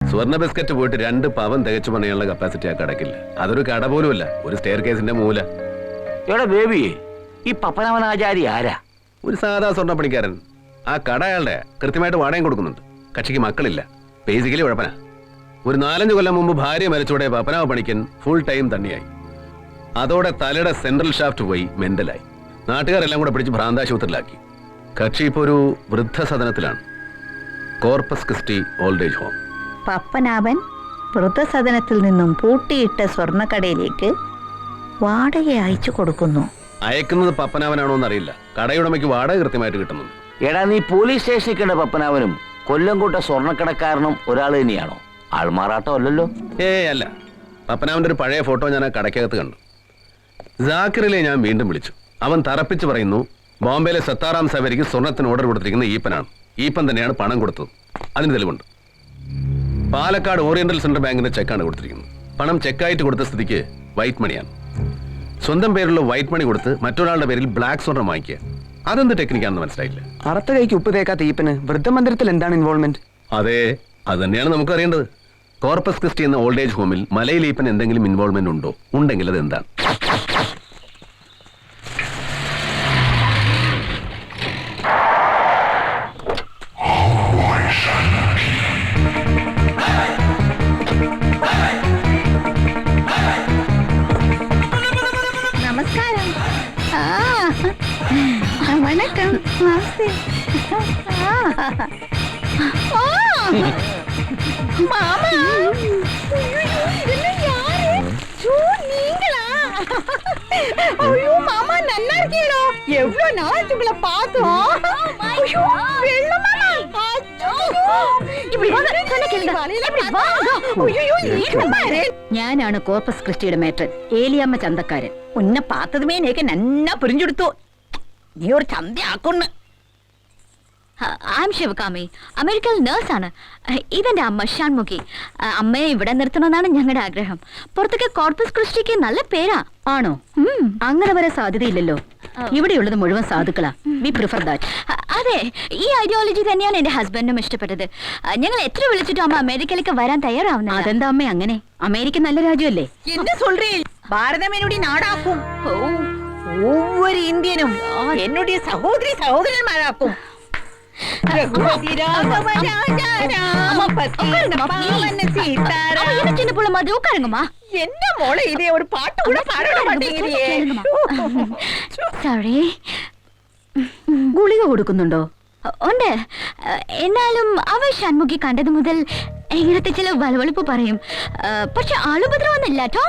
സ്വർണ്ണ ബിസ്ക്കറ്റ് പോയിട്ട് 2 പവൻ തികച്ചു പണിയാനുള്ള കപ്പാസിറ്റി ആ കടക്കില്ല. അതൊരു കട പോലുമല്ല, ഒരു സ്റ്റെയർ കേസിന്റെ മൂല. എടാ ബേബി, ഈ പപ്പനാമനാചാരി ആരാ? ഒരു സാധാ സ്വർണ്ണ പണിക്കാരൻ. ആ കട അയാളുടെ കൃത്യമായിട്ട് വാടകയും കൊടുക്കുന്നുണ്ട്. കക്ഷിക്ക് മക്കളില്ല, ബേസിക്കലി ഉഴപ്പന. ഒരു 4-5 കൊല്ലം മുമ്പ് ഭാര്യ മരിച്ചോടെ പപ്പനാവ പണിക്കൻ ഫുൾ ടൈം തന്നെയായി. അതോടെ തലയുടെ സെൻട്രൽ ഷാഫ്റ്റ് പോയി മെന്റലായി. നാട്ടുകാരെല്ലാം കൂടെ പിടിച്ച് ഭ്രാന്താശുപത്രിയിലാക്കി. കക്ഷി ഇപ്പോ ഒരു വൃദ്ധസദനത്തിലാണ്. Corpus Christi old age home. Pappanabhan വൃദ്ധസദനത്തിൽ നിന്നും പൂട്ടിയിട്ട സ്വർണ്ണക്കടയിലേക്ക് വാടക അയച്ചു കൊടുക്കുന്നു. അയക്കുന്നത് പപ്പനാവനാണോ എന്നറിയില്ല. കടയുടമയ്ക്ക് വാടക കൃത്യമായിട്ട് കിട്ടുന്നുണ്ട്. എടാ, നീ പോലീസ് സ്റ്റേഷനിൽ കണ്ട പപ്പനാവനും കൊല്ലംകോട്ട സ്വർണ്ണക്കടക്കാരനും ഒരാൾ തന്നെയാണോ? ആൾമാറാട്ടം അല്ലല്ലോ? അല്ല. പപ്പനാവന്റെ ഒരു പഴയ ഫോട്ടോ ഞാൻ ആ കടയ്ക്കകത്ത് കണ്ടു. ജാക്കിറിലെ ഞാൻ വീണ്ടും വിളിച്ചു. അവൻ തറപ്പിച്ച് പറയുന്നു ബോംബെയിലെ സത്താറാം സവേരിക്ക് സ്വർണത്തിന് ഓർഡർ കൊടുത്തിരിക്കുന്ന ഈപ്പനാണ്. ഈപ്പൻ തന്നെയാണ് പണം കൊടുത്തത്. അതിന് തെളിവുണ്ട്. പാലക്കാട് ഓറിയന്റൽ സെൻട്രൽ ബാങ്കിന്റെ ചെക്കാണ് കൊടുത്തിരിക്കുന്നത്. പണം ചെക്കായിട്ട് കൊടുത്ത സ്ഥിതിക്ക് വൈറ്റ് മണിയാണ്. സ്വന്തം പേരിലുള്ള വൈറ്റ് മണി കൊടുത്ത് മറ്റൊരാളുടെ പേരിൽ ബ്ലാക്ക് സ്വർണം വാങ്ങിക്കുക. അതെന്ത് ടെക്നിക്കാണെന്ന് മനസ്സിലായില്ല. അറുത്ത കൈക്ക് ഉപ്പ് തേക്കാത്ത ഈപ്പന് വൃദ്ധമന്ദിരത്തിൽ എന്താണ് ഇൻവോൾവ്മെന്റ്? അതെ, അത് തന്നെയാണ് നമുക്ക് അറിയേണ്ടത്. കോർപ്പസ് ക്രിസ്റ്റി എന്ന ഓൾഡ് ഏജ് ഹോമിൽ മലയിൽ ഈപ്പൻ എന്തെങ്കിലും ഇൻവോൾവ്മെന്റ് ഉണ്ടോ? ഉണ്ടെങ്കിൽ അത് എന്താണ്? നമസ്കാരം. വണക്കം. നമസ്തേ. மாமா, இதெல்லாம் யாரு? நீங்களா? ஐயோ மாமா, நல்லா இருக்கீங்களோ? எவ்வளவு நாள் உங்களை பார்த்தோம். ஐயோ வெள்ளமா. ഞാനാണ് കോർപ്പസ് ക്രിസ്റ്റിയുടെ മേട്രൻ, ഏലിയമ്മ ചന്തക്കാരൻ. ഉന്നെ പാത്തതുമേ എനിക്ക് നന്നാ പുരിഞ്ഞെടുത്തു. നീ ഒരു ചന്തയാക്കുന്നു. I'm Shivakami. അമേരിക്കയിൽ നേഴ്സാണ്. ഇതെന്റെ അമ്മ ഷാൻമുഖി. അമ്മയെ ഇവിടെ നിർത്തണമെന്നാണ് ഞങ്ങളുടെ ആഗ്രഹം. പുറത്തൊക്കെ കോർപ്പസ് ക്രിസ്റ്റിക്ക് നല്ല പേരാ. ആണോ? അങ്ങനെ വരെ സാധ്യതയില്ലല്ലോ. ഇവിടെയുള്ളത് മുഴുവൻ സാധുക്കളാ. V prefer that. അതെ, ഈ ഐഡിയോളജി തന്നെയാണ് എന്റെ ഹസ്ബൻഡിനും ഇഷ്ടപ്പെട്ടത്. ഞങ്ങൾ എത്ര വിളിച്ചിട്ടും അമ്മ അമേരിക്കയിലേക്ക് വരാൻ തയ്യാറാവുന്നില്ല. അതെന്താ അമ്മ അങ്ങനെ? അമേരിക്ക നല്ല രാജ്യമല്ലേ? என்ன சொல்றேன்? பாரதம் என்னுடைய நாடாக்கும். ஒவ்வொரு இந்தியனும் என்னுடைய சகோதரி சகோதரன்மாராக்கும். என்ன മോളെ ഇതേ ഒരു പാട്ട് കൂടെ പാടാൻ മാട്ടേങ്ങിരിയേ? സോറി. ഗുളിക കൊടുക്കുന്നുണ്ടോ? ഉണ്ട്. എന്നാലും അവ ഷൺമുഖി കണ്ടത് മുതൽ ഇങ്ങനത്തെ ചില വലവളിപ്പ് പറയും. പക്ഷെ ആളുപദ്രവൊന്നുമില്ല കേട്ടോ.